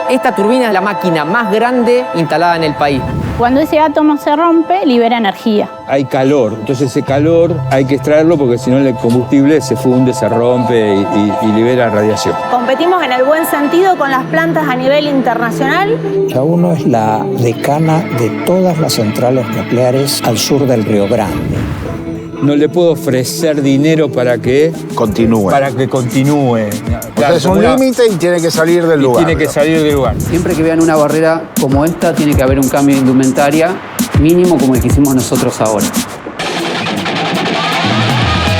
Esta turbina es la máquina más grande instalada en el país. Cuando ese átomo se rompe, libera energía. Hay calor, entonces ese calor hay que extraerlo porque si no el combustible se funde, se rompe y libera radiación. Competimos en el buen sentido con las plantas a nivel internacional. La UNO es la decana de todas las centrales nucleares al sur del Río Grande. No le puedo ofrecer dinero para que continúe. Claro, es un límite y tiene que salir del lugar. Tiene que salir del lugar. Siempre que vean una barrera como esta, tiene que haber un cambio de indumentaria mínimo como el que hicimos nosotros ahora.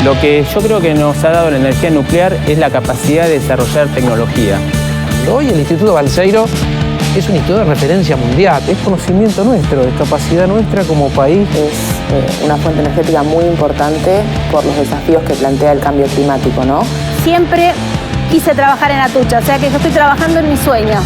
Lo que yo creo que nos ha dado la energía nuclear es la capacidad de desarrollar tecnología. Hoy el Instituto Balseiro es un instituto de referencia mundial, es conocimiento nuestro, es capacidad nuestra como país. Es una fuente energética muy importante por los desafíos que plantea el cambio climático, ¿no? Siempre quise trabajar en Atucha, o sea que yo estoy trabajando en mi sueño.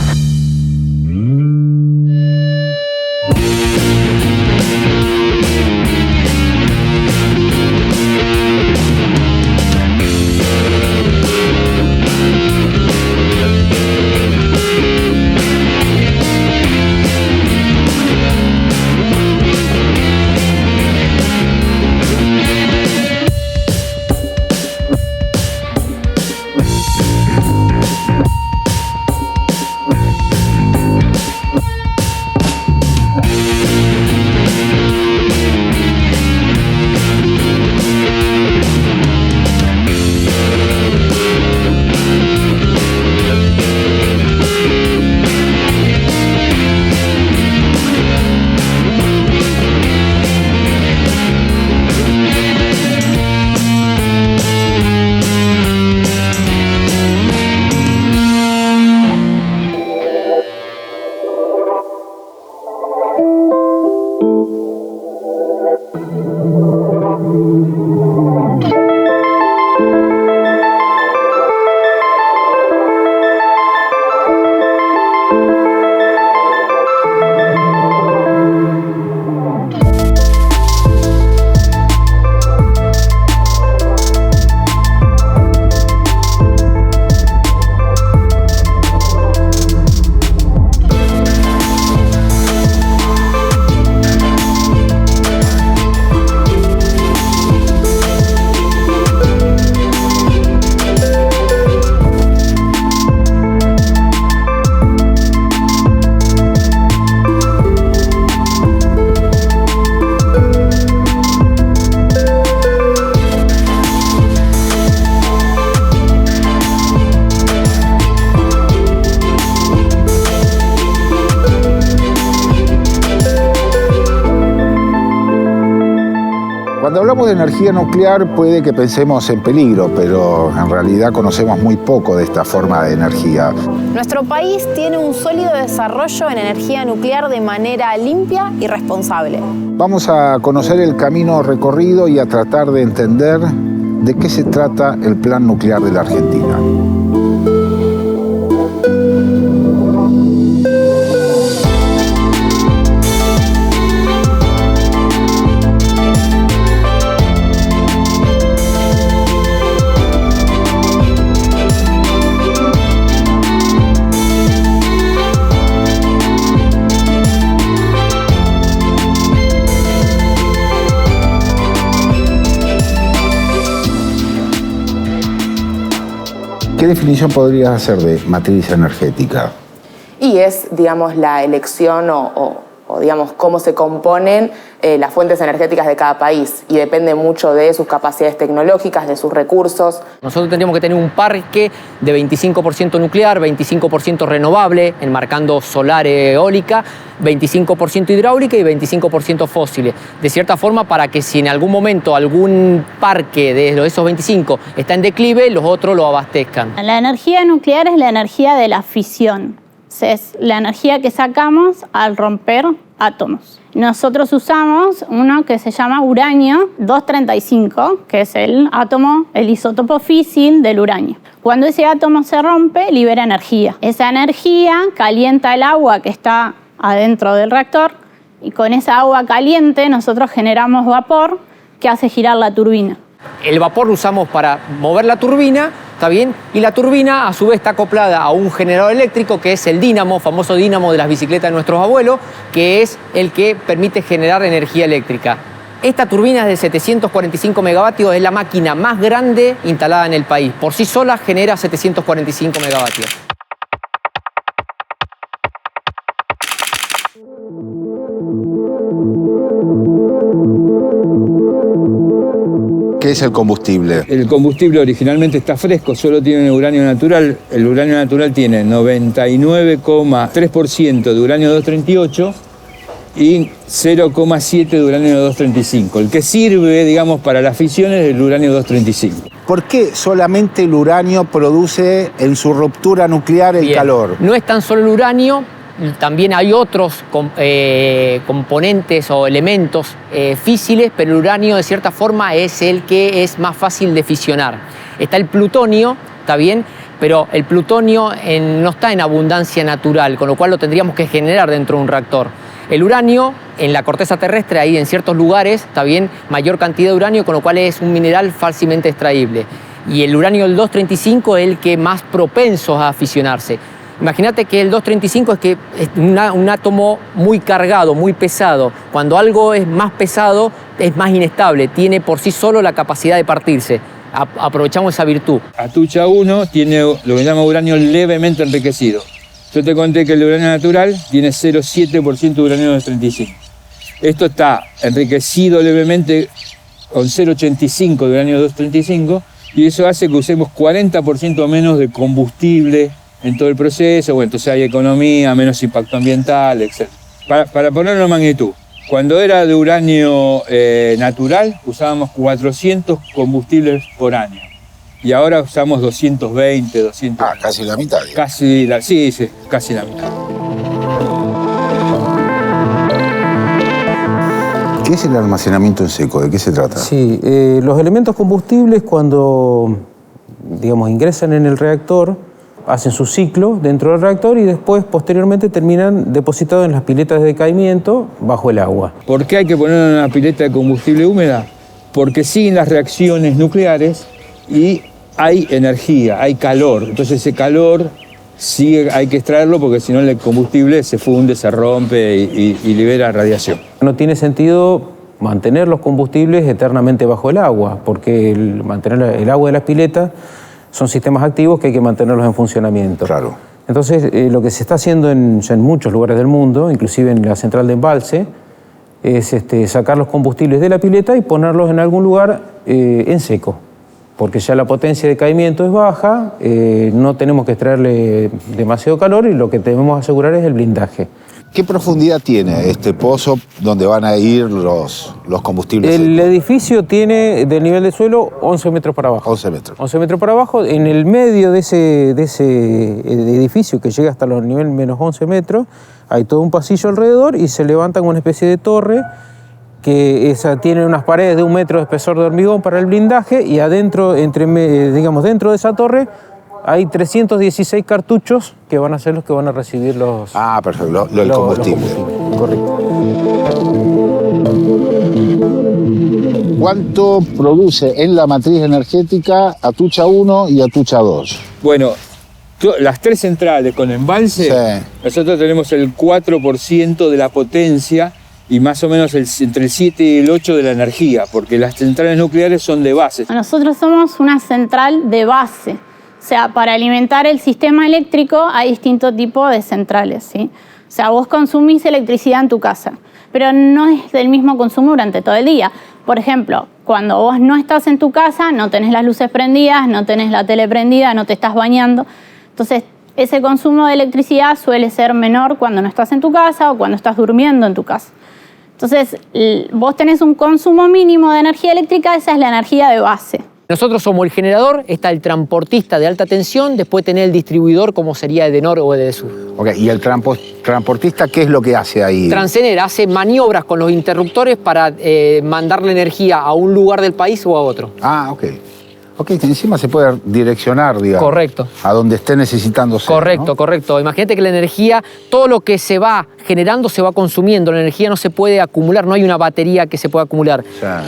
Cuando hablamos de energía nuclear puede que pensemos en peligro, pero en realidad conocemos muy poco de esta forma de energía. Nuestro país tiene un sólido desarrollo en energía nuclear de manera limpia y responsable. Vamos a conocer el camino recorrido y a tratar de entender de qué se trata el plan nuclear de la Argentina. ¿Qué definición podrías hacer de matriz energética? Y es, digamos, la elección o digamos, cómo se componen las fuentes energéticas de cada país. Y depende mucho de sus capacidades tecnológicas, de sus recursos. Nosotros tendríamos que tener un parque de 25% nuclear, 25% renovable, enmarcando solar, eólica, 25% hidráulica y 25% fósiles. De cierta forma, para que si en algún momento algún parque de esos 25 está en declive, los otros lo abastezcan. La energía nuclear es la energía de la fisión. Es la energía que sacamos al romper átomos. Nosotros usamos uno que se llama uranio 235, que es el isótopo físil del uranio. Cuando ese átomo se rompe, libera energía. Esa energía calienta el agua que está adentro del reactor y con esa agua caliente nosotros generamos vapor que hace girar la turbina. El vapor lo usamos para mover la turbina, ¿está bien? Y la turbina a su vez está acoplada a un generador eléctrico que es el dínamo, famoso dínamo de las bicicletas de nuestros abuelos, que es el que permite generar energía eléctrica. Esta turbina es de 745 megavatios, es la máquina más grande instalada en el país. Por sí sola genera 745 megavatios. ¿Qué es el combustible? El combustible originalmente está fresco, solo tiene uranio natural. El uranio natural tiene 99,3% de uranio 238 y 0,7 de uranio 235. El que sirve, digamos, para las fisiones es el uranio 235. ¿Por qué solamente el uranio produce en su ruptura nuclear el calor? No es tan solo el uranio, también hay otros componentes o elementos físiles, pero el uranio de cierta forma es el que es más fácil de fisionar. Está el plutonio, ¿está bien? Pero el plutonio no está en abundancia natural, con lo cual lo tendríamos que generar dentro de un reactor. El uranio, en la corteza terrestre, hay en ciertos lugares, está bien, mayor cantidad de uranio, con lo cual es un mineral fácilmente extraíble. Y el uranio del 235 es el que más propenso a fisionarse. Imagínate que el 235 es un átomo muy cargado, muy pesado. Cuando algo es más pesado, es más inestable, tiene por sí solo la capacidad de partirse. Aprovechamos esa virtud. Atucha 1 tiene lo que se llama uranio levemente enriquecido. Yo te conté que el uranio natural tiene 0,7% de uranio 235. Esto está enriquecido levemente con 0,85 de uranio 235 y eso hace que usemos 40% menos de combustible en todo el proceso. Bueno, entonces hay economía, menos impacto ambiental, etc. Para ponerlo en magnitud, cuando era de uranio natural usábamos 400 combustibles por año. Y ahora usamos 220, 200. Ah, casi la mitad. Casi la mitad. ¿Qué es el almacenamiento en seco? ¿De qué se trata? Sí, los elementos combustibles cuando, digamos, ingresan en el reactor, hacen su ciclo dentro del reactor y después, posteriormente, terminan depositados en las piletas de decaimiento bajo el agua. ¿Por qué hay que poner una pileta de combustible húmeda? Porque siguen las reacciones nucleares y hay energía, hay calor. Entonces ese calor hay que extraerlo porque si no el combustible se funde, se rompe y libera radiación. No tiene sentido mantener los combustibles eternamente bajo el agua, porque mantener el agua de las piletas son sistemas activos que hay que mantenerlos en funcionamiento. Claro. Entonces, lo que se está haciendo en muchos lugares del mundo, inclusive en la central de embalse, es sacar los combustibles de la pileta y ponerlos en algún lugar en seco, porque ya la potencia de caimiento es baja, no tenemos que extraerle demasiado calor y lo que debemos asegurar es el blindaje. ¿Qué profundidad tiene este pozo donde van a ir los combustibles? El edificio tiene del nivel del suelo 11 metros para abajo. 11 metros. 11 metros para abajo. En el medio de ese edificio que llega hasta los niveles menos 11 metros, hay todo un pasillo alrededor y se levanta una especie de torre que tiene unas paredes de 1 metro de espesor de hormigón para el blindaje y adentro, dentro de esa torre, hay 316 cartuchos que van a ser los que van a recibir los... Ah, perfecto, el combustible. Correcto. ¿Cuánto produce en la matriz energética Atucha 1 y Atucha 2? Bueno, las tres centrales con embalse, Sí. Nosotros tenemos el 4% de la potencia y más o menos entre el 7 y el 8 de la energía, porque las centrales nucleares son de base. Nosotros somos una central de base. O sea, para alimentar el sistema eléctrico hay distintos tipos de centrales, ¿sí? O sea, vos consumís electricidad en tu casa, pero no es del mismo consumo durante todo el día. Por ejemplo, cuando vos no estás en tu casa, no tenés las luces prendidas, no tenés la tele prendida, no te estás bañando. Entonces, ese consumo de electricidad suele ser menor cuando no estás en tu casa o cuando estás durmiendo en tu casa. Entonces, vos tenés un consumo mínimo de energía eléctrica, esa es la energía de base. Nosotros somos el generador, está el transportista de alta tensión, después tenés el distribuidor como sería Edenor o Edesur. Ok, ¿y el transportista qué es lo que hace ahí? Transener hace maniobras con los interruptores para mandarle energía a un lugar del país o a otro. Ah, ok. Ok, encima se puede direccionar, digamos. Correcto. A donde esté necesitándose. Correcto, ¿no? correcto. Imagínate que la energía, todo lo que se va generando se va consumiendo. La energía no se puede acumular, no hay una batería que se pueda acumular.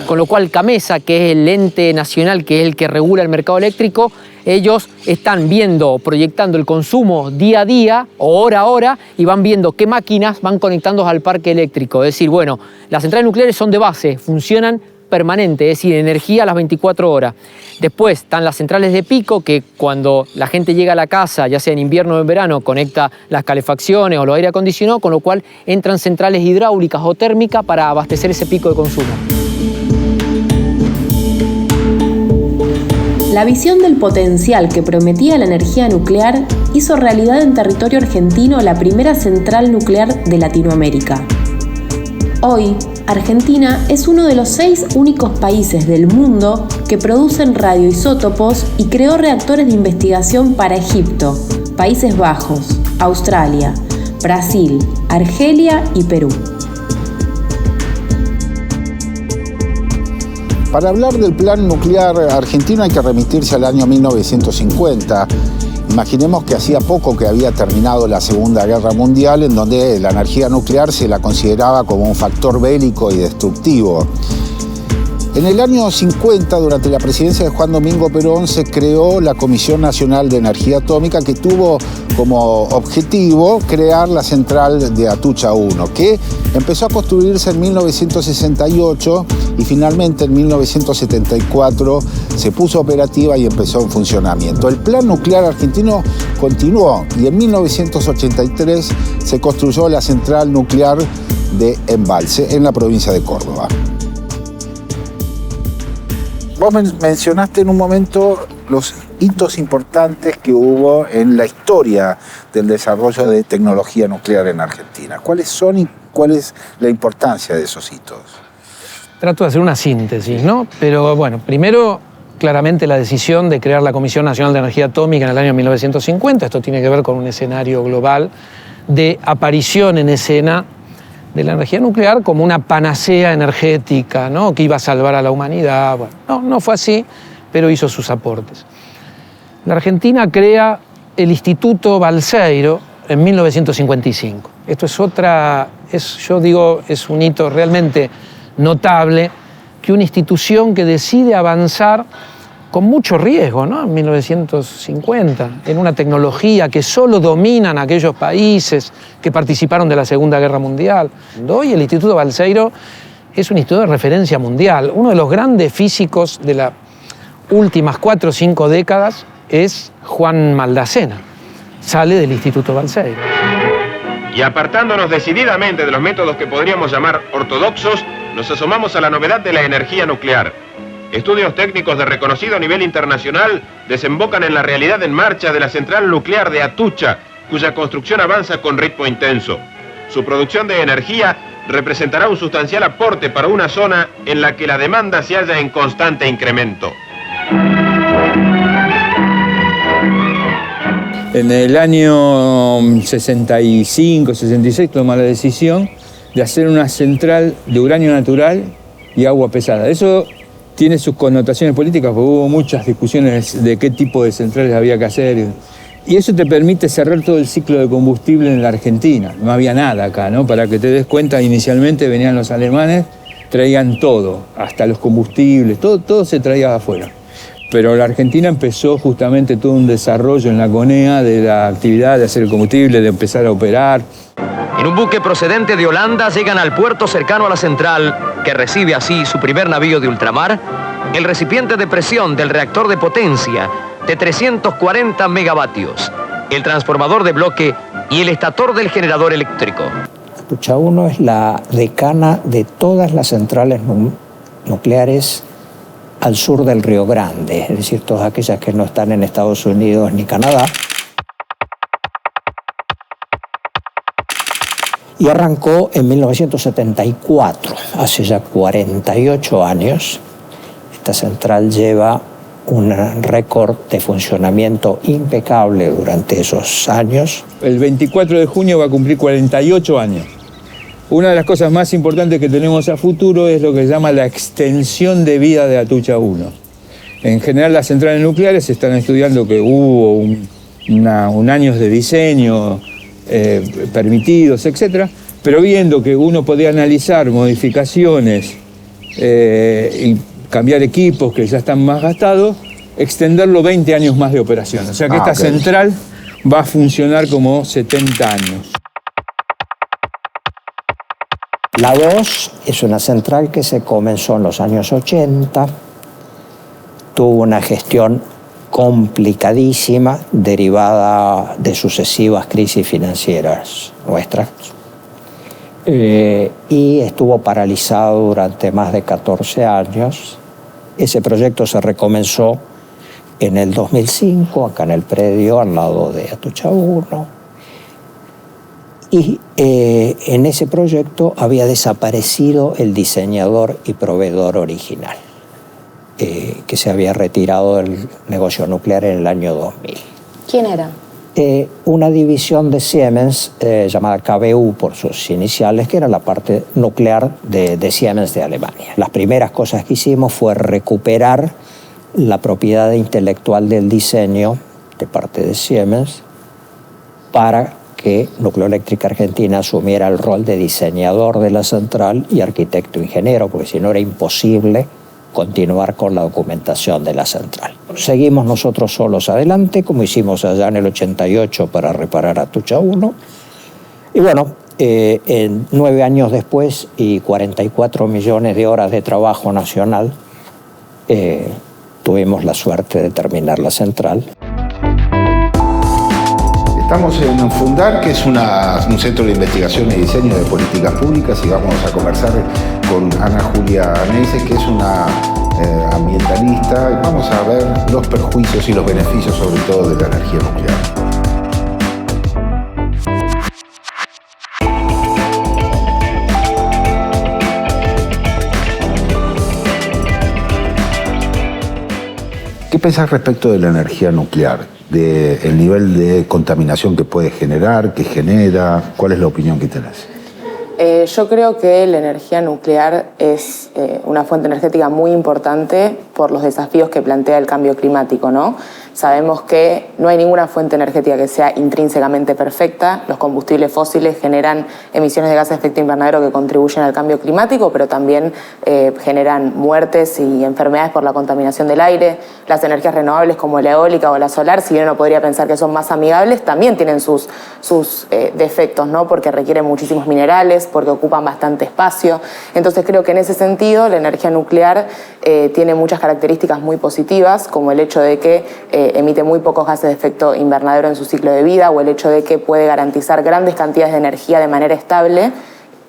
Con lo cual CAMESA, que es el ente nacional, que es el que regula el mercado eléctrico, ellos están viendo, proyectando el consumo día a día o hora a hora y van viendo qué máquinas van conectando al parque eléctrico. Es decir, bueno, las centrales nucleares son de base, funcionan permanente, es decir, energía a las 24 horas. Después están las centrales de pico, que cuando la gente llega a la casa, ya sea en invierno o en verano, conecta las calefacciones o los aire acondicionados, con lo cual entran centrales hidráulicas o térmicas para abastecer ese pico de consumo. La visión del potencial que prometía la energía nuclear hizo realidad en territorio argentino la primera central nuclear de Latinoamérica. Hoy, Argentina es uno de los 6 únicos países del mundo que producen radioisótopos y creó reactores de investigación para Egipto, Países Bajos, Australia, Brasil, Argelia y Perú. Para hablar del plan nuclear argentino hay que remitirse al año 1950. Imaginemos que hacía poco que había terminado la Segunda Guerra Mundial, en donde la energía nuclear se la consideraba como un factor bélico y destructivo. En el año 50, durante la presidencia de Juan Domingo Perón, se creó la Comisión Nacional de Energía Atómica, que tuvo como objetivo crear la central de Atucha 1, que empezó a construirse en 1968 y finalmente en 1974 se puso operativa y empezó en funcionamiento. El plan nuclear argentino continuó y en 1983 se construyó la central nuclear de Embalse en la provincia de Córdoba. Vos mencionaste en un momento los hitos importantes que hubo en la historia del desarrollo de tecnología nuclear en Argentina. ¿Cuáles son y cuál es la importancia de esos hitos? Trato de hacer una síntesis, ¿no? Pero bueno, primero, claramente la decisión de crear la Comisión Nacional de Energía Atómica en el año 1950. Esto tiene que ver con un escenario global de aparición en escena de la energía nuclear como una panacea energética, ¿no? Que iba a salvar a la humanidad. Bueno, no fue así, pero hizo sus aportes. La Argentina crea el Instituto Balseiro en 1955. Esto es un hito realmente notable, que una institución que decide avanzar con mucho riesgo, ¿no? En 1950, en una tecnología que solo dominan aquellos países que participaron de la Segunda Guerra Mundial. Hoy el Instituto Balseiro es un instituto de referencia mundial. Uno de los grandes físicos de las últimas 4 o 5 décadas es Juan Maldacena. Sale del Instituto Balseiro. Y apartándonos decididamente de los métodos que podríamos llamar ortodoxos, nos asomamos a la novedad de la energía nuclear. Estudios técnicos de reconocido nivel internacional desembocan en la realidad en marcha de la central nuclear de Atucha, cuya construcción avanza con ritmo intenso. Su producción de energía representará un sustancial aporte para una zona en la que la demanda se halla en constante incremento. En el año 65, 66 toma la decisión de hacer una central de uranio natural y agua pesada. Eso tiene sus connotaciones políticas, porque hubo muchas discusiones de qué tipo de centrales había que hacer. Y eso te permite cerrar todo el ciclo de combustible en la Argentina. No había nada acá, ¿no? Para que te des cuenta, inicialmente venían los alemanes, traían todo, hasta los combustibles, todo se traía de afuera. Pero la Argentina empezó justamente todo un desarrollo en la CONEA de la actividad de hacer el combustible, de empezar a operar. En un buque procedente de Holanda llegan al puerto cercano a la central, que recibe así su primer navío de ultramar, el recipiente de presión del reactor de potencia de 340 megavatios, el transformador de bloque y el estator del generador eléctrico. Atucha 1 es la decana de todas las centrales nucleares al sur del Río Grande, es decir, todas aquellas que no están en Estados Unidos ni Canadá. Y arrancó en 1974, hace ya 48 años. Esta central lleva un récord de funcionamiento impecable durante esos años. El 24 de junio va a cumplir 48 años. Una de las cosas más importantes que tenemos a futuro es lo que se llama la extensión de vida de Atucha 1. En general las centrales nucleares se están estudiando que hubo un años de diseño permitidos, etc. Pero viendo que uno podía analizar modificaciones y cambiar equipos que ya están más gastados, extenderlo 20 años más de operación. O sea que esta central va a funcionar como 70 años. La 2 es una central que se comenzó en los años 80, tuvo una gestión complicadísima derivada de sucesivas crisis financieras nuestras y estuvo paralizado durante más de 14 años. Ese proyecto se recomenzó en el 2005, acá en el predio al lado de Atucha 1. Y en ese proyecto había desaparecido el diseñador y proveedor original, que se había retirado del negocio nuclear en el año 2000. ¿Quién era? Una división de Siemens llamada KBU por sus iniciales, que era la parte nuclear de Siemens de Alemania. Las primeras cosas que hicimos fue recuperar la propiedad intelectual del diseño de parte de Siemens para que Nucleoeléctrica Argentina asumiera el rol de diseñador de la central y arquitecto ingeniero, porque si no era imposible continuar con la documentación de la central. Seguimos nosotros solos adelante, como hicimos allá en el 88 para reparar Atucha 1. Y bueno, 9 años después y 44 millones de horas de trabajo nacional, tuvimos la suerte de terminar la central. Estamos en Fundar, que es un centro de investigación y diseño de políticas públicas, y vamos a conversar con Ana Julia Neyses, que es una ambientalista, y vamos a ver los perjuicios y los beneficios, sobre todo, de la energía nuclear. ¿Qué pensás respecto de la energía nuclear? El nivel de contaminación que puede generar, que genera, ¿cuál es la opinión que tenés? Yo creo que la energía nuclear es una fuente energética muy importante por los desafíos que plantea el cambio climático, ¿no? Sabemos que no hay ninguna fuente energética que sea intrínsecamente perfecta. Los combustibles fósiles generan emisiones de gases de efecto invernadero que contribuyen al cambio climático, pero también generan muertes y enfermedades por la contaminación del aire. Las energías renovables como la eólica o la solar, si bien uno podría pensar que son más amigables, también tienen sus defectos, ¿no? Porque requieren muchísimos minerales, porque ocupan bastante espacio. Entonces creo que en ese sentido la energía nuclear tiene muchas características muy positivas, como el hecho de que emite muy pocos gases de efecto invernadero en su ciclo de vida, o el hecho de que puede garantizar grandes cantidades de energía de manera estable,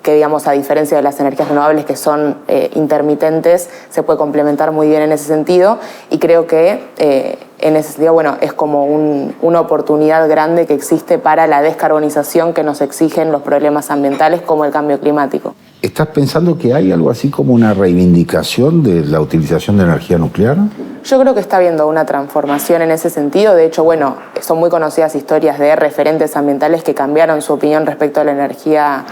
que, digamos, a diferencia de las energías renovables que son intermitentes, se puede complementar muy bien en ese sentido. Y creo que en ese sentido, bueno, es como una oportunidad grande que existe para la descarbonización que nos exigen los problemas ambientales como el cambio climático. ¿Estás pensando que hay algo así como una reivindicación de la utilización de energía nuclear? Yo creo que está habiendo una transformación en ese sentido. De hecho, bueno, son muy conocidas historias de referentes ambientales que cambiaron su opinión respecto a la energía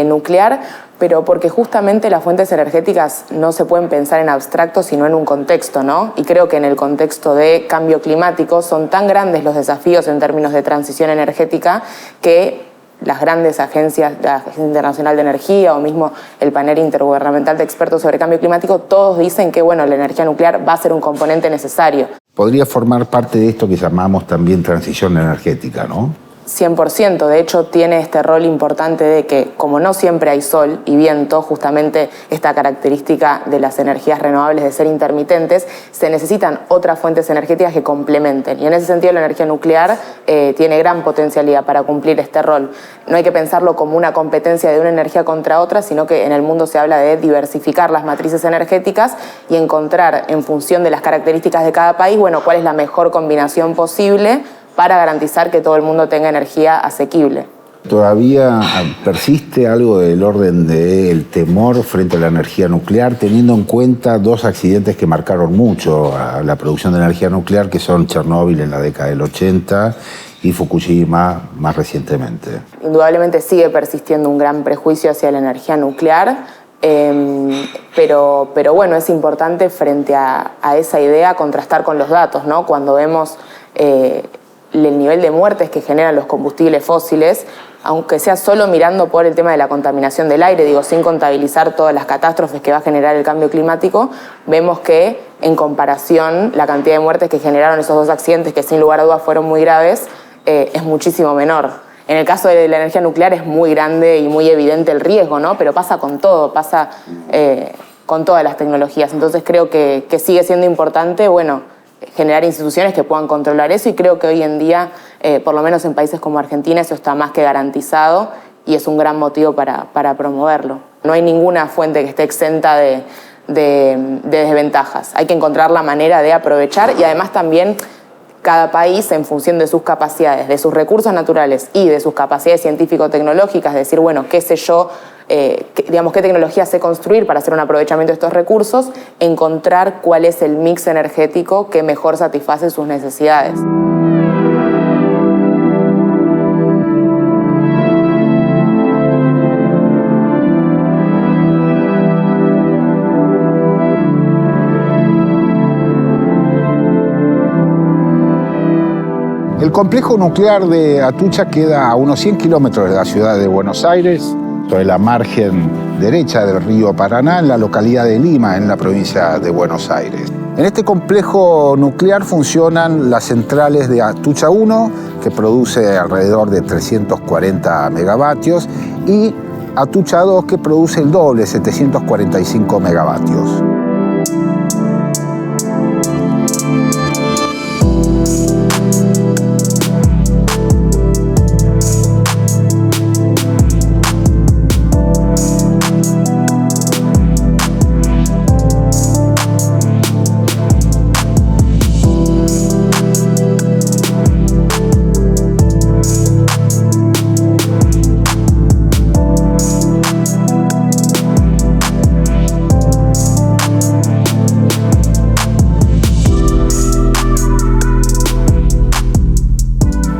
nuclear, pero porque justamente las fuentes energéticas no se pueden pensar en abstracto, sino en un contexto, ¿no? Y creo que en el contexto de cambio climático son tan grandes los desafíos en términos de transición energética que las grandes agencias, la Agencia Internacional de Energía o mismo el panel intergubernamental de expertos sobre cambio climático, todos dicen que, bueno, la energía nuclear va a ser un componente necesario. Podría formar parte de esto que llamamos también transición energética, ¿no? 100%, de hecho tiene este rol importante de que, como no siempre hay sol y viento, justamente esta característica de las energías renovables de ser intermitentes, se necesitan otras fuentes energéticas que complementen, y en ese sentido la energía nuclear tiene gran potencialidad para cumplir este rol. No hay que pensarlo como una competencia de una energía contra otra, sino que en el mundo se habla de diversificar las matrices energéticas y encontrar, en función de las características de cada país, bueno, cuál es la mejor combinación posible para garantizar que todo el mundo tenga energía asequible. ¿Todavía persiste algo del orden del temor frente a la energía nuclear, teniendo en cuenta dos accidentes que marcaron mucho a la producción de energía nuclear, que son Chernóbil en la década del 80 y Fukushima más recientemente? Indudablemente sigue persistiendo un gran prejuicio hacia la energía nuclear. Pero bueno, es importante frente a esa idea contrastar con los datos, ¿no? Cuando vemos el nivel de muertes que generan los combustibles fósiles, aunque sea solo mirando por el tema de la contaminación del aire, digo, sin contabilizar todas las catástrofes que va a generar el cambio climático, vemos que en comparación la cantidad de muertes que generaron esos dos accidentes, que sin lugar a dudas fueron muy graves, es muchísimo menor. En el caso de la energía nuclear es muy grande y muy evidente el riesgo, ¿no? Pero pasa con todo, pasa con todas las tecnologías. Entonces creo que sigue siendo importante, bueno, generar instituciones que puedan controlar eso, y creo que hoy en día, por lo menos en países como Argentina, eso está más que garantizado y es un gran motivo para promoverlo. No hay ninguna fuente que esté exenta de desventajas. Hay que encontrar la manera de aprovechar, y además también cada país, en función de sus capacidades, de sus recursos naturales y de sus capacidades científico-tecnológicas, decir, bueno, qué sé yo, qué tecnología sé construir para hacer un aprovechamiento de estos recursos, encontrar cuál es el mix energético que mejor satisface sus necesidades. El complejo nuclear de Atucha queda a unos 100 kilómetros de la ciudad de Buenos Aires, sobre la margen derecha del río Paraná, en la localidad de Lima, en la provincia de Buenos Aires. En este complejo nuclear funcionan las centrales de Atucha 1, que produce alrededor de 340 megavatios, y Atucha 2, que produce el doble, 745 megavatios.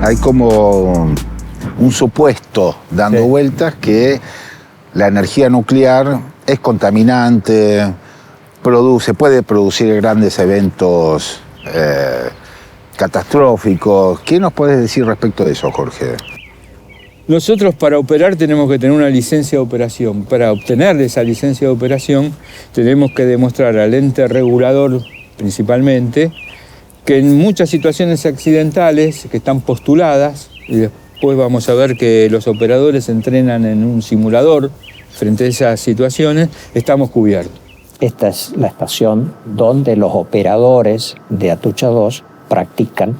Hay como un supuesto dando vueltas que la energía nuclear es contaminante, puede producir grandes eventos catastróficos. ¿Qué nos puedes decir respecto de eso, Jorge? Nosotros para operar tenemos que tener una licencia de operación. Para obtener esa licencia de operación tenemos que demostrar al ente regulador principalmente que en muchas situaciones accidentales que están postuladas, y después vamos a ver que los operadores entrenan en un simulador frente a esas situaciones, estamos cubiertos. Esta es la estación donde los operadores de Atucha 2 practican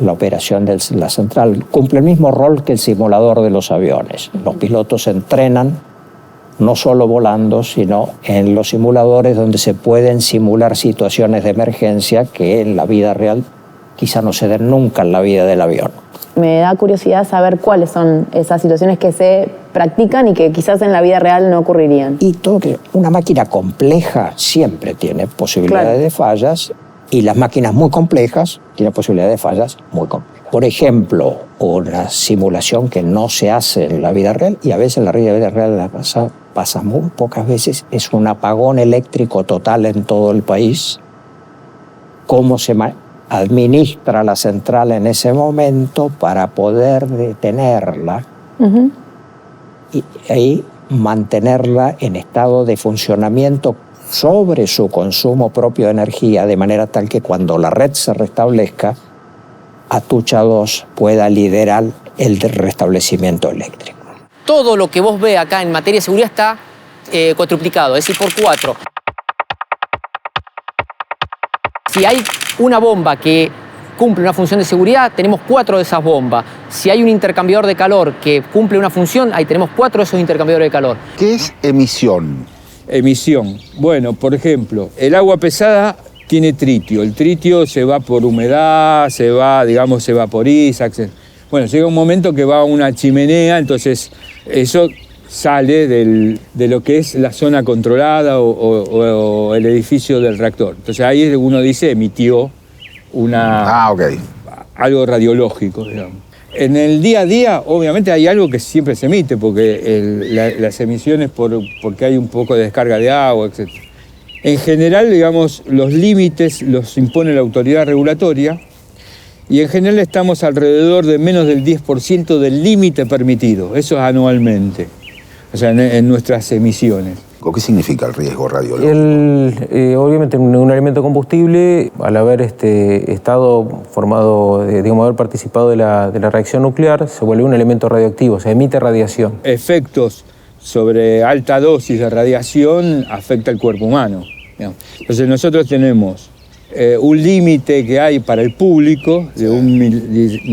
la operación de la central. Cumple el mismo rol que el simulador de los aviones. Los pilotos entrenan no solo volando, sino en los simuladores donde se pueden simular situaciones de emergencia que en la vida real quizá no se den nunca en la vida del avión. Me da curiosidad saber cuáles son esas situaciones que se practican y que quizás en la vida real no ocurrirían. Y todo que una máquina compleja siempre tiene posibilidades de fallas, y las máquinas muy complejas tienen posibilidades de fallas muy complejas. Por ejemplo, una simulación que no se hace en la vida real, y a veces en la vida real pasa muy pocas veces, es un apagón eléctrico total en todo el país. ¿Cómo se administra la central en ese momento para poder detenerla y ahí mantenerla en estado de funcionamiento sobre su consumo propio de energía, de manera tal que cuando la red se restablezca, Atucha 2 pueda liderar el restablecimiento eléctrico? Todo lo que vos ves acá en materia de seguridad está cuatruplicado, es decir, por 4. Si hay una bomba que cumple una función de seguridad, tenemos 4 de esas bombas. Si hay un intercambiador de calor que cumple una función, ahí tenemos 4 de esos intercambiadores de calor. ¿Qué es emisión? Emisión. Bueno, por ejemplo, el agua pesada tiene tritio. El tritio se va por humedad, se vaporiza. Bueno, llega un momento que va a una chimenea, entonces eso sale de lo que es la zona controlada o el edificio del reactor. Entonces ahí uno dice emitió algo radiológico, digamos. En el día a día, obviamente, hay algo que siempre se emite, porque las emisiones porque hay un poco de descarga de agua, etc. En general, digamos, los límites los impone la autoridad regulatoria y en general estamos alrededor de menos del 10% del límite permitido, eso es anualmente, o sea, en nuestras emisiones. ¿Qué significa el riesgo radiológico? Obviamente un elemento combustible, al haber estado formado, digamos, haber participado de la reacción nuclear, se vuelve un elemento radioactivo, se emite radiación. Efectos sobre alta dosis de radiación afecta al cuerpo humano. Entonces nosotros tenemos un límite que hay para el público de un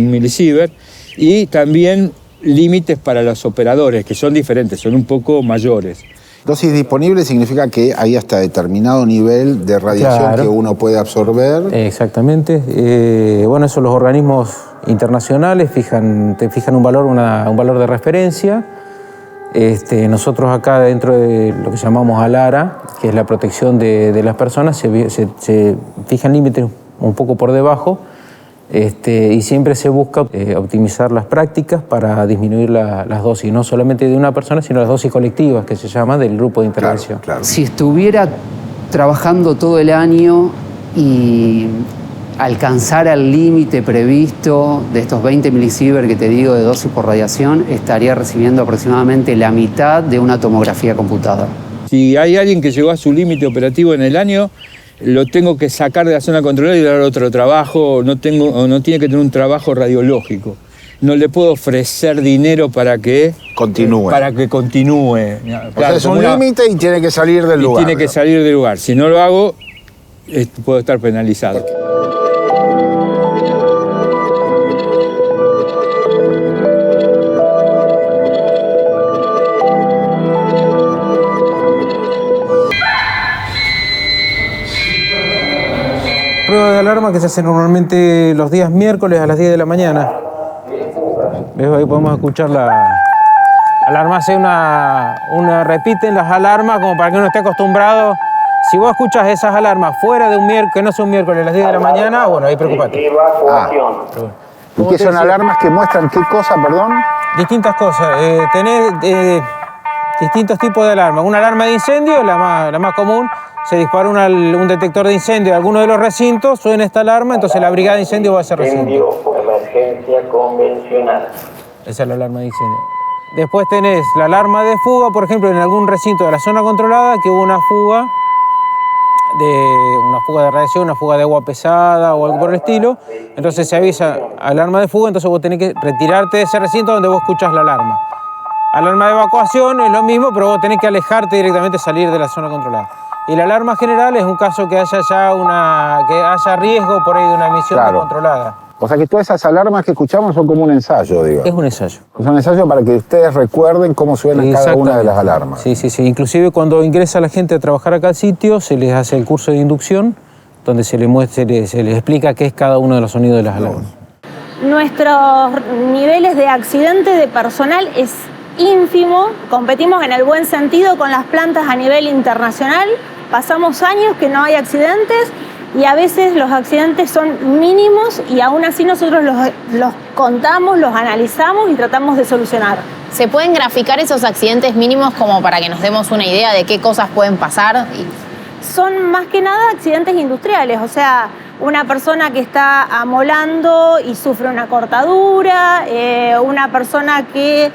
milisievert y también límites para los operadores, que son diferentes, son un poco mayores. Dosis disponible significa que hay hasta determinado nivel de radiación que uno puede absorber. Exactamente. Bueno, eso los organismos internacionales te fijan un valor de referencia. Nosotros acá dentro de lo que llamamos ALARA, que es la protección de las personas, se fijan límites un poco por debajo. Y siempre se busca optimizar las prácticas para disminuir las dosis, no solamente de una persona, sino las dosis colectivas, que se llama del grupo de intervención. Claro. Si estuviera trabajando todo el año y alcanzara el límite previsto de estos 20 milisievert que te digo de dosis por radiación, estaría recibiendo aproximadamente la mitad de una tomografía computada. Si hay alguien que llegó a su límite operativo en el año, lo tengo que sacar de la zona controlada y dar otro trabajo, no tiene que tener un trabajo radiológico. No le puedo ofrecer dinero para que continúe. O sea, es un límite y tiene que salir del lugar. Tiene que salir del lugar. Si no lo hago, puedo estar penalizado. Prueba de alarma que se hace normalmente los días miércoles a las 10 de la mañana. ¿Ves? Ahí podemos escuchar la alarma, hace repiten las alarmas como para que uno esté acostumbrado. Si vos escuchas esas alarmas fuera de un miércoles, que no sea un miércoles a las 10 de la mañana, bueno, ahí preocupate. ¿Y qué son alarmas que muestran qué cosa, perdón? Distintas cosas. Tenés distintos tipos de alarmas. Una alarma de incendio, la más común. Se dispara un detector de incendio de alguno de los recintos, suena esta alarma, entonces la brigada de incendio va a ese recinto. Incendio por emergencia convencional. Esa es la alarma de incendio. Después tenés la alarma de fuga, por ejemplo, en algún recinto de la zona controlada, que hubo una fuga de radiación, una fuga de agua pesada o algo por el estilo. Entonces se avisa alarma de fuga, entonces vos tenés que retirarte de ese recinto donde vos escuchás la alarma. Alarma de evacuación es lo mismo, pero vos tenés que alejarte directamente, salir de la zona controlada. Y la alarma general es un caso que haya riesgo por ahí de una emisión controlada. O sea que todas esas alarmas que escuchamos son como un ensayo, digo. Es un ensayo. Es un ensayo para que ustedes recuerden cómo suena cada una de las alarmas. Sí. Inclusive cuando ingresa la gente a trabajar acá al sitio, se les hace el curso de inducción, donde se les explica qué es cada uno de los sonidos de las alarmas. Nuestros niveles de accidente de personal es ínfimo. Competimos en el buen sentido con las plantas a nivel internacional. Pasamos años que no hay accidentes y a veces los accidentes son mínimos y aún así nosotros los contamos, los analizamos y tratamos de solucionar. ¿Se pueden graficar esos accidentes mínimos como para que nos demos una idea de qué cosas pueden pasar? Son más que nada accidentes industriales, o sea, una persona que está amolando y sufre una cortadura, una persona que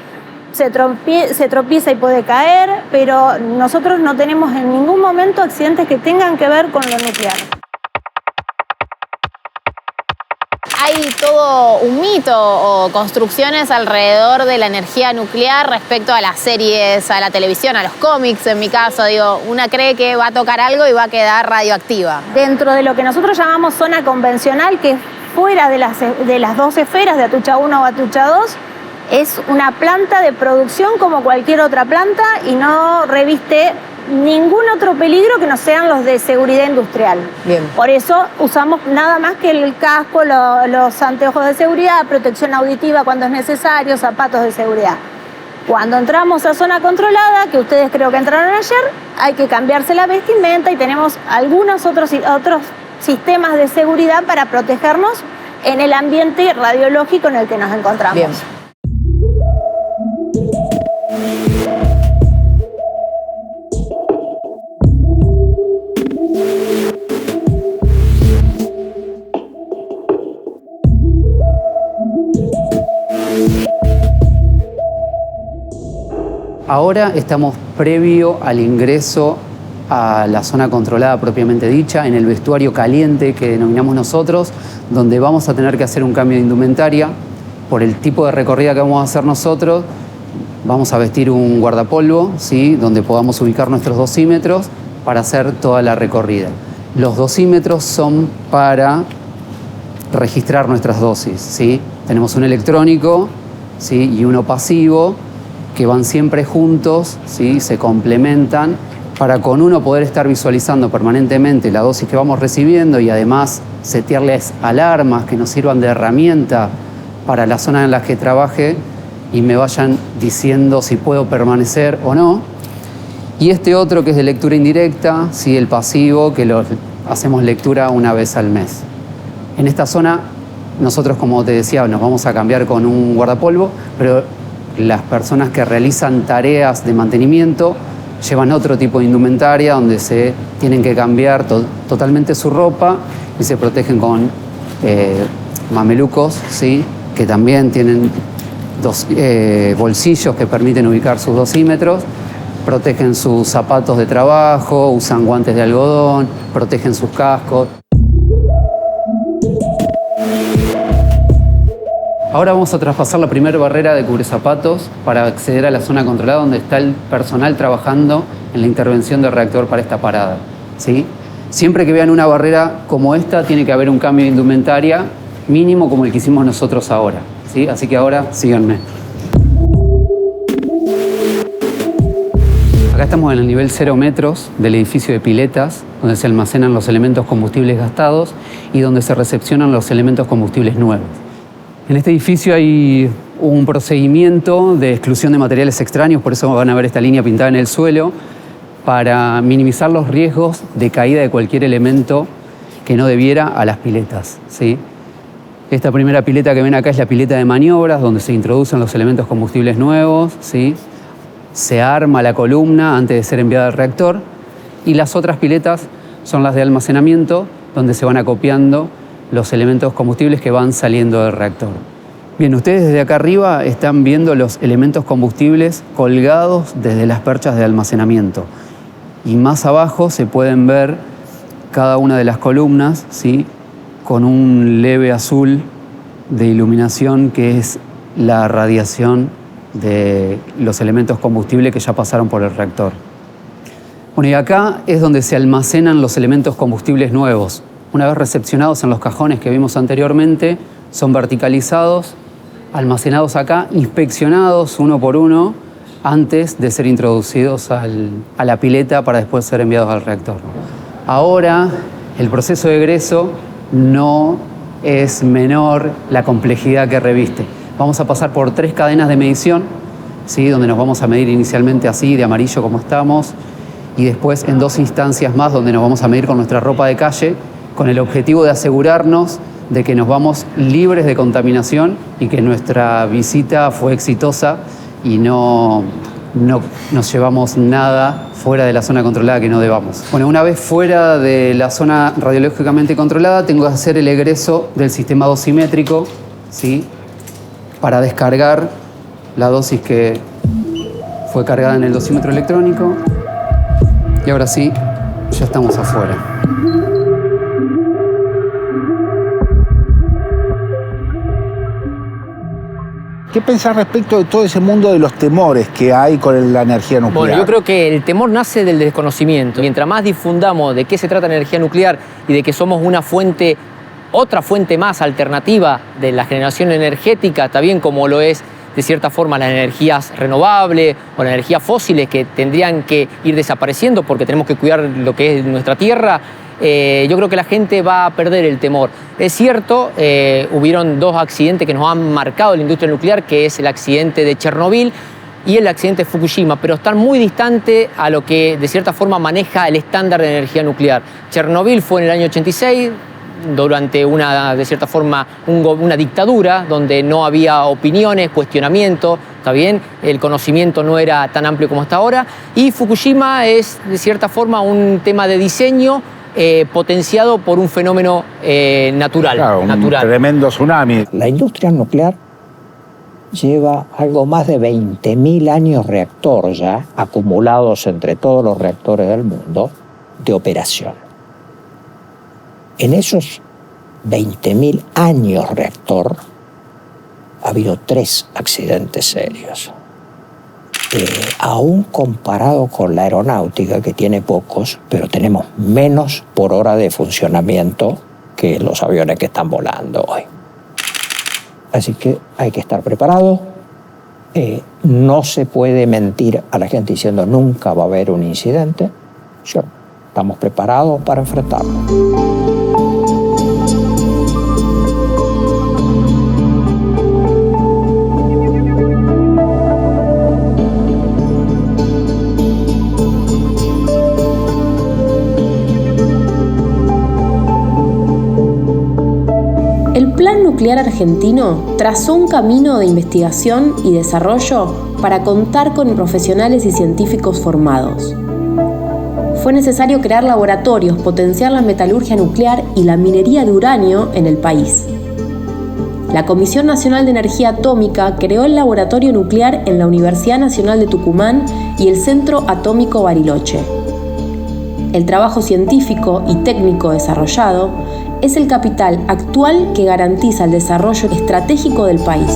se tropieza y puede caer, pero nosotros no tenemos en ningún momento accidentes que tengan que ver con lo nuclear. Hay todo un mito o construcciones alrededor de la energía nuclear respecto a las series, a la televisión, a los cómics, en mi caso. Digo, una cree que va a tocar algo y va a quedar radioactiva. Dentro de lo que nosotros llamamos zona convencional, que es fuera de las dos esferas de Atucha 1 o Atucha 2, es una planta de producción como cualquier otra planta y no reviste ningún otro peligro que no sean los de seguridad industrial. Bien. Por eso usamos nada más que el casco, los anteojos de seguridad, protección auditiva cuando es necesario, zapatos de seguridad. Cuando entramos a zona controlada, que ustedes creo que entraron ayer, hay que cambiarse la vestimenta y tenemos algunos otros sistemas de seguridad para protegernos en el ambiente radiológico en el que nos encontramos. Bien. Ahora estamos previo al ingreso a la zona controlada propiamente dicha, en el vestuario caliente que denominamos nosotros, donde vamos a tener que hacer un cambio de indumentaria. Por el tipo de recorrida que vamos a hacer nosotros, vamos a vestir un guardapolvo, ¿sí?, donde podamos ubicar nuestros dosímetros para hacer toda la recorrida. Los dosímetros son para registrar nuestras dosis, ¿sí? Tenemos un electrónico, ¿sí?, y uno pasivo, que van siempre juntos, ¿sí?, se complementan para con uno poder estar visualizando permanentemente la dosis que vamos recibiendo y además setearles alarmas que nos sirvan de herramienta para la zona en la que trabaje y me vayan diciendo si puedo permanecer o no. Y este otro que es de lectura indirecta, ¿sí?, el pasivo, que lo hacemos lectura una vez al mes. En esta zona nosotros, como te decía, nos vamos a cambiar con un guardapolvo, pero las personas que realizan tareas de mantenimiento llevan otro tipo de indumentaria donde se tienen que cambiar totalmente su ropa y se protegen con mamelucos, ¿sí?, que también tienen bolsillos que permiten ubicar sus dosímetros, protegen sus zapatos de trabajo, usan guantes de algodón, protegen sus cascos. Ahora vamos a traspasar la primera barrera de cubrezapatos para acceder a la zona controlada donde está el personal trabajando en la intervención del reactor para esta parada, ¿sí? Siempre que vean una barrera como esta, tiene que haber un cambio de indumentaria mínimo como el que hicimos nosotros ahora, ¿sí? Así que ahora síganme. Acá estamos en el nivel 0 metros del edificio de piletas, donde se almacenan los elementos combustibles gastados y donde se recepcionan los elementos combustibles nuevos. En este edificio hay un procedimiento de exclusión de materiales extraños, por eso van a ver esta línea pintada en el suelo, para minimizar los riesgos de caída de cualquier elemento que no debiera a las piletas, ¿sí? Esta primera pileta que ven acá es la pileta de maniobras, donde se introducen los elementos combustibles nuevos, ¿sí? Se arma la columna antes de ser enviada al reactor, y las otras piletas son las de almacenamiento, donde se van acopiando los elementos combustibles que van saliendo del reactor. Bien, ustedes desde acá arriba están viendo los elementos combustibles colgados desde las perchas de almacenamiento. Y más abajo se pueden ver cada una de las columnas, ¿sí?, con un leve azul de iluminación que es la radiación de los elementos combustibles que ya pasaron por el reactor. Bueno, y acá es donde se almacenan los elementos combustibles nuevos. Una vez recepcionados en los cajones que vimos anteriormente, son verticalizados, almacenados acá, inspeccionados uno por uno antes de ser introducidos a la pileta para después ser enviados al reactor. Ahora, el proceso de egreso no es menor la complejidad que reviste. Vamos a pasar por 3 cadenas de medición, ¿sí?, donde nos vamos a medir inicialmente así, de amarillo como estamos, y después en 2 instancias más donde nos vamos a medir con nuestra ropa de calle, con el objetivo de asegurarnos de que nos vamos libres de contaminación y que nuestra visita fue exitosa y no nos llevamos nada fuera de la zona controlada que no debamos. Bueno, una vez fuera de la zona radiológicamente controlada, tengo que hacer el egreso del sistema dosimétrico, ¿sí?, para descargar la dosis que fue cargada en el dosímetro electrónico. Y ahora sí, ya estamos afuera. ¿Qué pensás respecto de todo ese mundo de los temores que hay con la energía nuclear? Bueno, yo creo que el temor nace del desconocimiento. Mientras más difundamos de qué se trata la energía nuclear y de que somos una fuente, otra fuente más alternativa de la generación energética, también como lo es de cierta forma las energías renovables o las energías fósiles que tendrían que ir desapareciendo porque tenemos que cuidar lo que es nuestra tierra, yo creo que la gente va a perder el temor. Es cierto, hubieron 2 accidentes que nos han marcado la industria nuclear, que es el accidente de Chernobyl y el accidente de Fukushima, pero están muy distantes a lo que de cierta forma maneja el estándar de energía nuclear. Chernobyl fue en el año 86, durante de cierta forma, una dictadura donde no había opiniones, cuestionamiento, ¿está bien? El conocimiento no era tan amplio como hasta ahora. Y Fukushima es, de cierta forma, un tema de diseño potenciado por un fenómeno natural. Claro, un tremendo tsunami. La industria nuclear lleva algo más de 20.000 años reactor ya, acumulados entre todos los reactores del mundo, de operación. En esos 20.000 años reactor ha habido 3 accidentes serios. Aún comparado con la aeronáutica, que tiene pocos, pero tenemos menos por hora de funcionamiento que los aviones que están volando hoy. Así que hay que estar preparado. No se puede mentir a la gente diciendo nunca va a haber un incidente. Estamos preparados para enfrentarlo. El Plan Nuclear Argentino trazó un camino de investigación y desarrollo para contar con profesionales y científicos formados. Fue necesario crear laboratorios, potenciar la metalurgia nuclear y la minería de uranio en el país. La Comisión Nacional de Energía Atómica creó el laboratorio nuclear en la Universidad Nacional de Tucumán y el Centro Atómico Bariloche. El trabajo científico y técnico desarrollado es el capital actual que garantiza el desarrollo estratégico del país.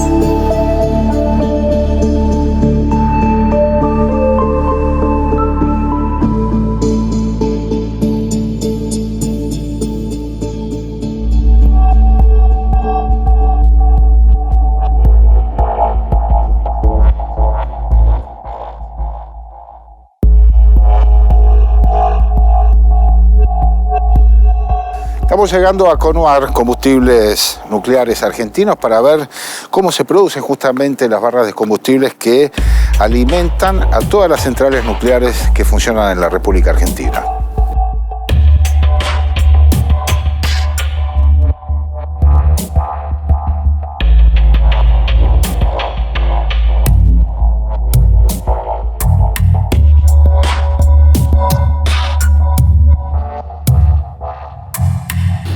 Estamos llegando a Conuar, Combustibles Nucleares Argentinos, para ver cómo se producen justamente las barras de combustibles que alimentan a todas las centrales nucleares que funcionan en la República Argentina.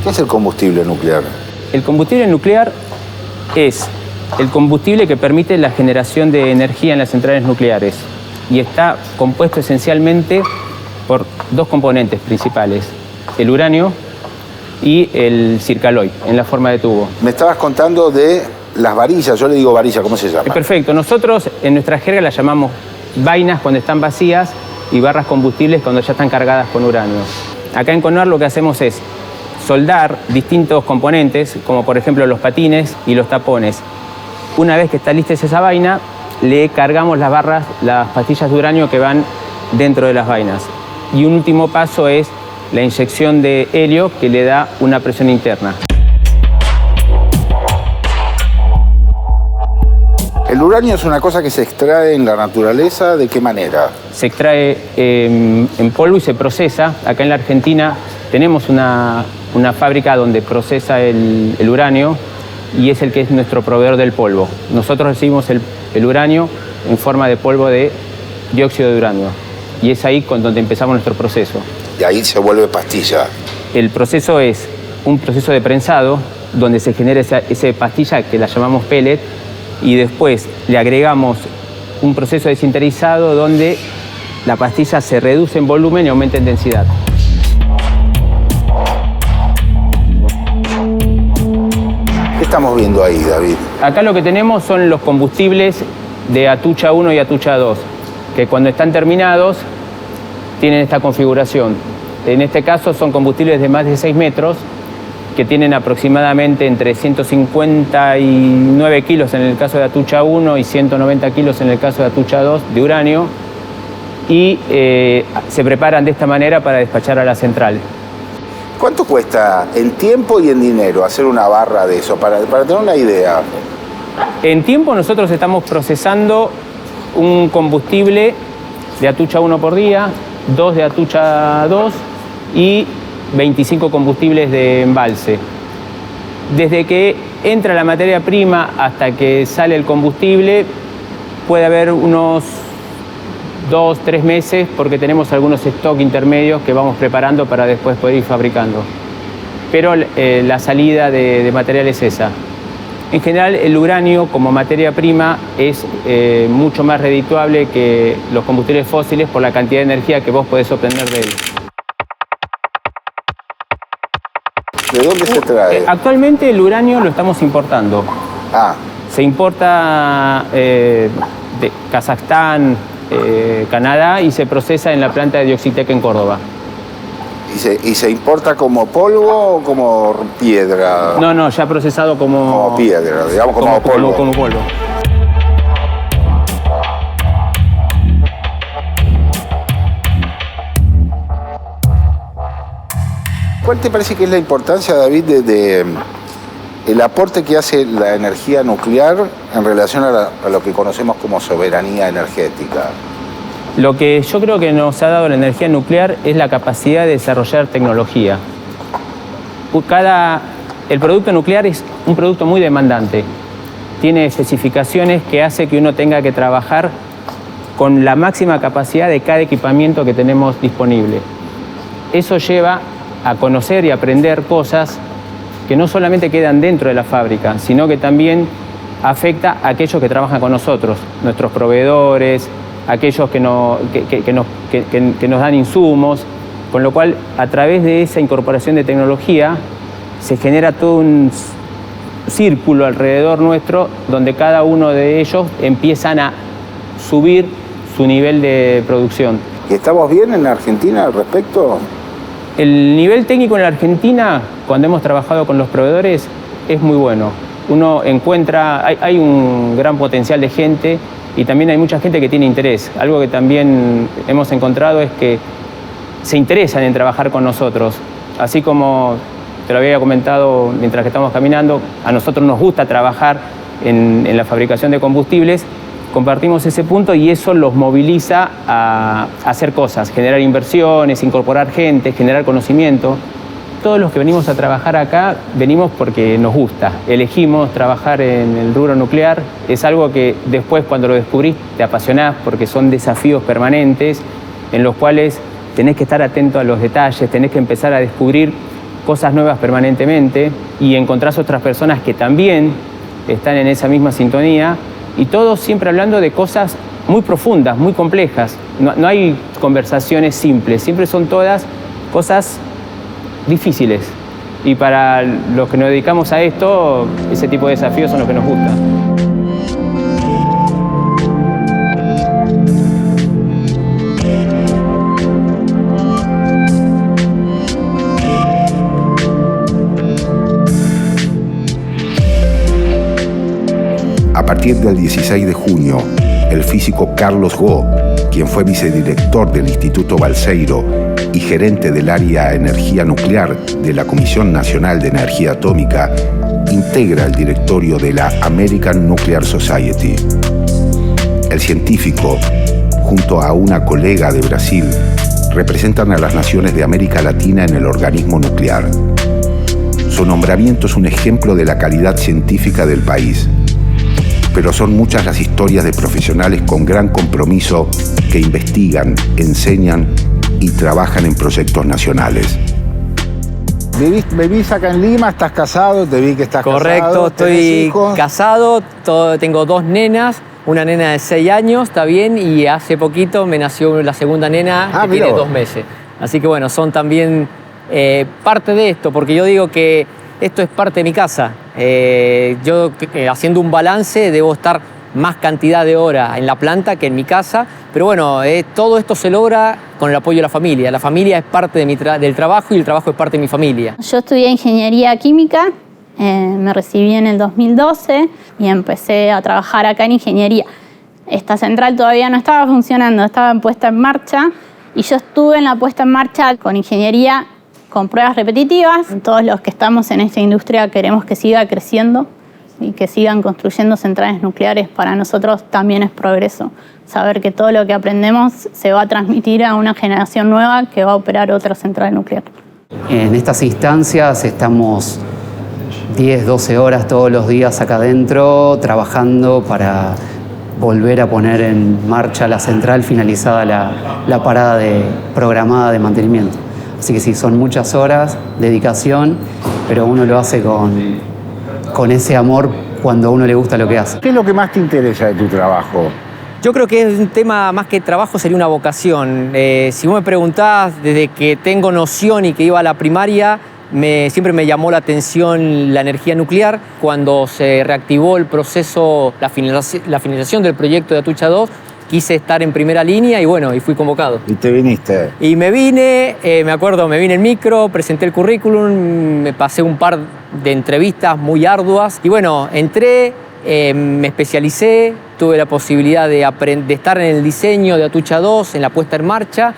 ¿Qué es el combustible nuclear? El combustible nuclear es el combustible que permite la generación de energía en las centrales nucleares y está compuesto esencialmente por 2 componentes principales, el uranio y el zircaloy en la forma de tubo. Me estabas contando de las varillas, yo le digo varilla, ¿cómo se llama? Perfecto, nosotros en nuestra jerga las llamamos vainas cuando están vacías y barras combustibles cuando ya están cargadas con uranio. Acá en Conuar lo que hacemos es soldar distintos componentes, como por ejemplo los patines y los tapones. Una vez que está lista esa vaina, le cargamos las barras, las pastillas de uranio que van dentro de las vainas. Y un último paso es la inyección de helio que le da una presión interna. ¿El uranio es una cosa que se extrae en la naturaleza? ¿De qué manera? Se extrae en polvo y se procesa. Acá en la Argentina tenemos una fábrica donde procesa el uranio y es el que es nuestro proveedor del polvo. Nosotros recibimos el uranio en forma de polvo de dióxido de uranio y es ahí donde empezamos nuestro proceso. Y ahí se vuelve pastilla. El proceso es un proceso de prensado donde se genera esa pastilla que la llamamos pellet y después le agregamos un proceso de sinterizado donde la pastilla se reduce en volumen y aumenta en densidad. ¿Qué estamos viendo ahí, David? Acá lo que tenemos son los combustibles de Atucha 1 y Atucha 2, que cuando están terminados tienen esta configuración. En este caso son combustibles de más de 6 metros, que tienen aproximadamente entre 159 kilos en el caso de Atucha 1 y 190 kilos en el caso de Atucha 2 de uranio, y se preparan de esta manera para despachar a la central. ¿Cuánto cuesta en tiempo y en dinero hacer una barra de eso? Para tener una idea. En tiempo nosotros estamos procesando un combustible de Atucha 1 por día, 2 de Atucha 2 y 25 combustibles de embalse. Desde que entra la materia prima hasta que sale el combustible puede haber unos 2-3 meses porque tenemos algunos stock intermedios que vamos preparando para después poder ir fabricando. Pero la salida de material es esa. En general, el uranio como materia prima es mucho más redituable que los combustibles fósiles por la cantidad de energía que vos podés obtener de él. ¿De dónde se trae? Actualmente el uranio lo estamos importando. Se importa de Kazajstán, Canadá y se procesa en la planta de Dioxitec en Córdoba. ¿Y se importa como polvo o como piedra? No, ya procesado como piedra, digamos como polvo. Como polvo. ¿Cuál te parece que es la importancia, David, de el aporte que hace la energía nuclear en relación a lo que conocemos como soberanía energética? Lo que yo creo que nos ha dado la energía nuclear es la capacidad de desarrollar tecnología. El producto nuclear es un producto muy demandante. Tiene especificaciones que hace que uno tenga que trabajar con la máxima capacidad de cada equipamiento que tenemos disponible. Eso lleva a conocer y aprender cosas que no solamente quedan dentro de la fábrica, sino que también afecta a aquellos que trabajan con nosotros, nuestros proveedores, aquellos que nos dan insumos, con lo cual a través de esa incorporación de tecnología se genera todo un círculo alrededor nuestro donde cada uno de ellos empiezan a subir su nivel de producción. ¿Y estamos bien en Argentina al respecto? El nivel técnico en la Argentina, cuando hemos trabajado con los proveedores, es muy bueno. Uno encuentra, hay un gran potencial de gente y también hay mucha gente que tiene interés. Algo que también hemos encontrado es que se interesan en trabajar con nosotros. Así como te lo había comentado mientras que estamos caminando, a nosotros nos gusta trabajar en la fabricación de combustibles, compartimos ese punto y eso los moviliza a hacer cosas, generar inversiones, incorporar gente, generar conocimiento. Todos los que venimos a trabajar acá, venimos porque nos gusta. Elegimos trabajar en el rubro nuclear. Es algo que después, cuando lo descubrís, te apasionás porque son desafíos permanentes en los cuales tenés que estar atento a los detalles, tenés que empezar a descubrir cosas nuevas permanentemente y encontrás otras personas que también están en esa misma sintonía y todos siempre hablando de cosas muy profundas, muy complejas. No hay conversaciones simples, siempre son todas cosas difíciles. Y para los que nos dedicamos a esto, ese tipo de desafíos son los que nos gustan. A partir del 16 de junio, el físico Carlos Go, quien fue vicedirector del Instituto Balseiro y gerente del área Energía Nuclear de la Comisión Nacional de Energía Atómica, integra el directorio de la American Nuclear Society. El científico, junto a una colega de Brasil, representan a las naciones de América Latina en el organismo nuclear. Su nombramiento es un ejemplo de la calidad científica del país. Pero son muchas las historias de profesionales con gran compromiso que investigan, enseñan y trabajan en proyectos nacionales. ¿Vivís acá en Lima? ¿Estás casado? Te vi que estás Correcto, casado. estoy casado, tengo 2 nenas, una nena de 6 años, está bien, y hace poquito me nació la segunda nena que tiene 2 meses. Así que bueno, son también parte de esto, porque yo digo que esto es parte de mi casa. Yo haciendo un balance debo estar más cantidad de horas en la planta que en mi casa, pero bueno, todo esto se logra con el apoyo de la familia. La familia es parte de del trabajo y el trabajo es parte de mi familia. Yo estudié ingeniería química, me recibí en el 2012 y empecé a trabajar acá en ingeniería. Esta central todavía no estaba funcionando, estaba puesta en marcha y yo estuve en la puesta en marcha con ingeniería con pruebas repetitivas. Todos los que estamos en esta industria queremos que siga creciendo y que sigan construyendo centrales nucleares. Para nosotros también es progreso. Saber que todo lo que aprendemos se va a transmitir a una generación nueva que va a operar otra central nuclear. En estas instancias estamos 10, 12 horas todos los días acá adentro trabajando para volver a poner en marcha la central finalizada la parada programada de mantenimiento. Así que sí, son muchas horas, dedicación, pero uno lo hace con ese amor cuando a uno le gusta lo que hace. ¿Qué es lo que más te interesa de tu trabajo? Yo creo que es un tema más que trabajo, sería una vocación. Si vos me preguntás, desde que tengo noción y que iba a la primaria, siempre me llamó la atención la energía nuclear. Cuando se reactivó el proceso, la finalización del proyecto de Atucha 2, quise estar en primera línea y bueno, y fui convocado. ¿Y te viniste? Y me vine, me acuerdo, me vine en micro, presenté el currículum, me pasé un par de entrevistas muy arduas y bueno, entré, me especialicé, tuve la posibilidad de estar en el diseño de Atucha 2, en la puesta en marcha,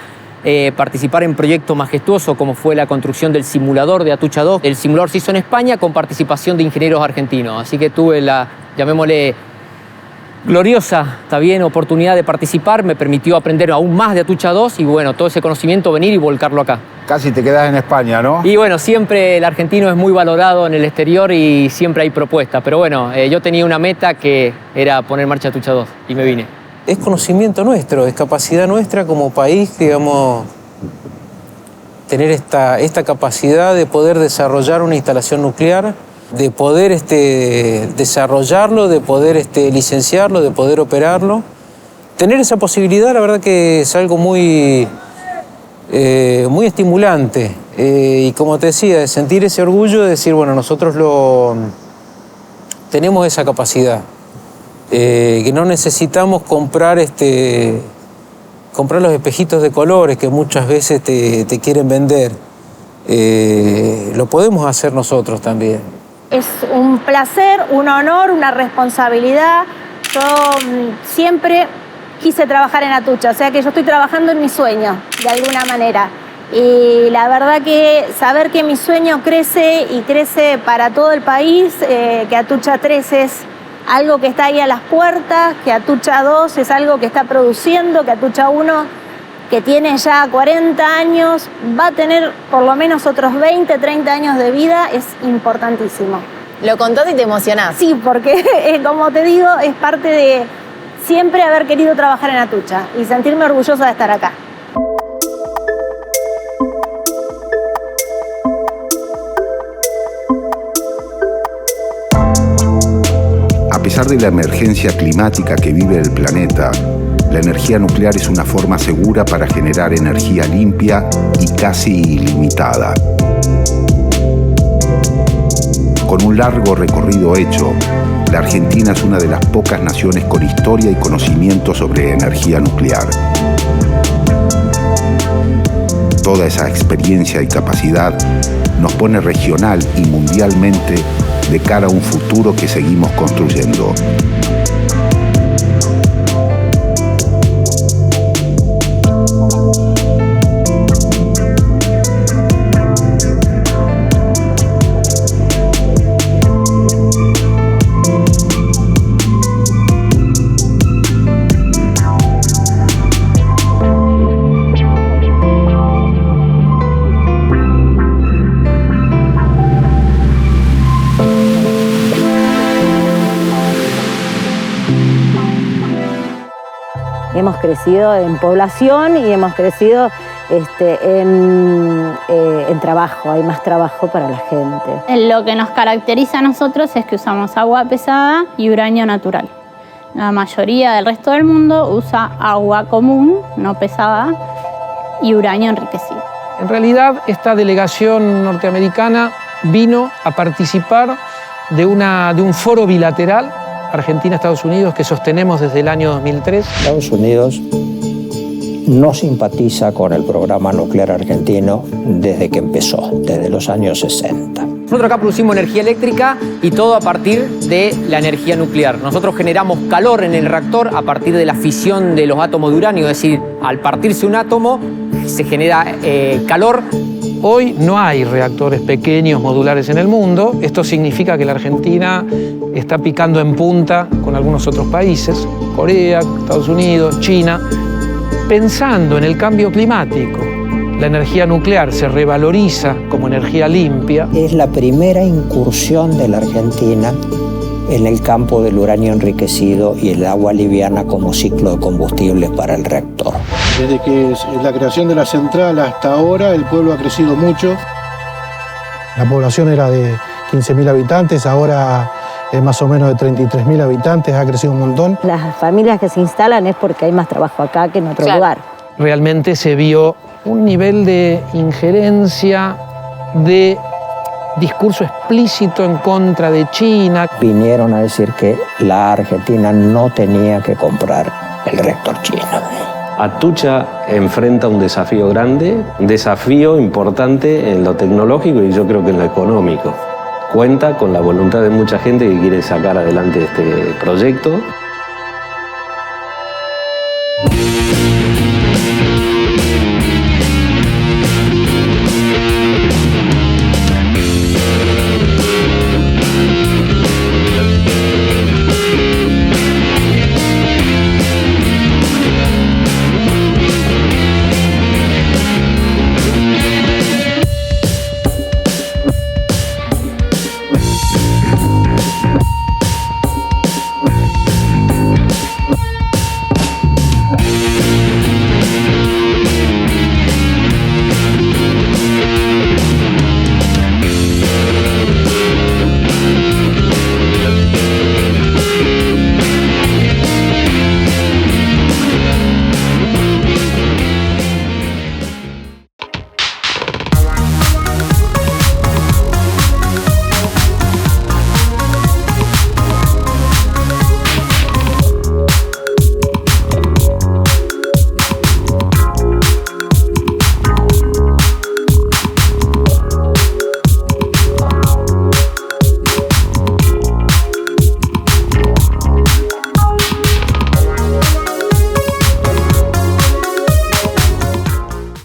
participar en proyectos majestuosos como fue la construcción del simulador de Atucha 2. El simulador se hizo en España con participación de ingenieros argentinos, así que tuve la, llamémosle, gloriosa, está bien, oportunidad de participar, me permitió aprender aún más de Atucha 2 y bueno, todo ese conocimiento venir y volcarlo acá. Casi te quedás en España, ¿no? Y bueno, siempre el argentino es muy valorado en el exterior y siempre hay propuestas, pero bueno, yo tenía una meta que era poner en marcha Atucha 2 y me vine. Es conocimiento nuestro, es capacidad nuestra como país, digamos, tener esta capacidad de poder desarrollar una instalación nuclear, de poder desarrollarlo, de poder licenciarlo, de poder operarlo. Tener esa posibilidad, la verdad que es algo muy estimulante. Y como te decía, de sentir ese orgullo de decir, bueno, nosotros tenemos esa capacidad. Que no necesitamos comprar los espejitos de colores que muchas veces te quieren vender. Lo podemos hacer nosotros también. Es un placer, un honor, una responsabilidad. Yo siempre quise trabajar en Atucha, o sea que yo estoy trabajando en mi sueño, de alguna manera. Y la verdad que saber que mi sueño crece y crece para todo el país, que Atucha 3 es algo que está ahí a las puertas, que Atucha 2 es algo que está produciendo, que Atucha 1, que tiene ya 40 años, va a tener por lo menos otros 20, 30 años de vida, es importantísimo. Lo contás y te emocionás. Sí, porque como te digo, es parte de siempre haber querido trabajar en Atucha y sentirme orgullosa de estar acá. A pesar de la emergencia climática que vive el planeta, la energía nuclear es una forma segura para generar energía limpia y casi ilimitada. Con un largo recorrido hecho, la Argentina es una de las pocas naciones con historia y conocimiento sobre energía nuclear. Toda esa experiencia y capacidad nos pone regional y mundialmente de cara a un futuro que seguimos construyendo. Hemos crecido en población y hemos crecido en trabajo, hay más trabajo para la gente. Lo que nos caracteriza a nosotros es que usamos agua pesada y uranio natural. La mayoría del resto del mundo usa agua común, no pesada, y uranio enriquecido. En realidad, esta delegación norteamericana vino a participar de un foro bilateral Argentina-Estados Unidos que sostenemos desde el año 2003. Estados Unidos no simpatiza con el programa nuclear argentino desde que empezó, desde los años 60. Nosotros acá producimos energía eléctrica y todo a partir de la energía nuclear. Nosotros generamos calor en el reactor a partir de la fisión de los átomos de uranio, es decir, al partirse un átomo se genera calor. Hoy no hay reactores pequeños modulares en el mundo. Esto significa que la Argentina está picando en punta con algunos otros países, Corea, Estados Unidos, China, pensando en el cambio climático, la energía nuclear se revaloriza como energía limpia. Es la primera incursión de la Argentina en el campo del uranio enriquecido y el agua liviana como ciclo de combustibles para el reactor. Desde que la creación de la central hasta ahora, el pueblo ha crecido mucho. La población era de 15.000 habitantes, ahora es más o menos de 33.000 habitantes, ha crecido un montón. Las familias que se instalan es porque hay más trabajo acá que en otro lugar. Realmente se vio un nivel de injerencia, de discurso explícito en contra de China. Vinieron a decir que la Argentina no tenía que comprar el reactor chino. Atucha enfrenta un desafío grande, un desafío importante en lo tecnológico y yo creo que en lo económico. Cuenta con la voluntad de mucha gente que quiere sacar adelante este proyecto.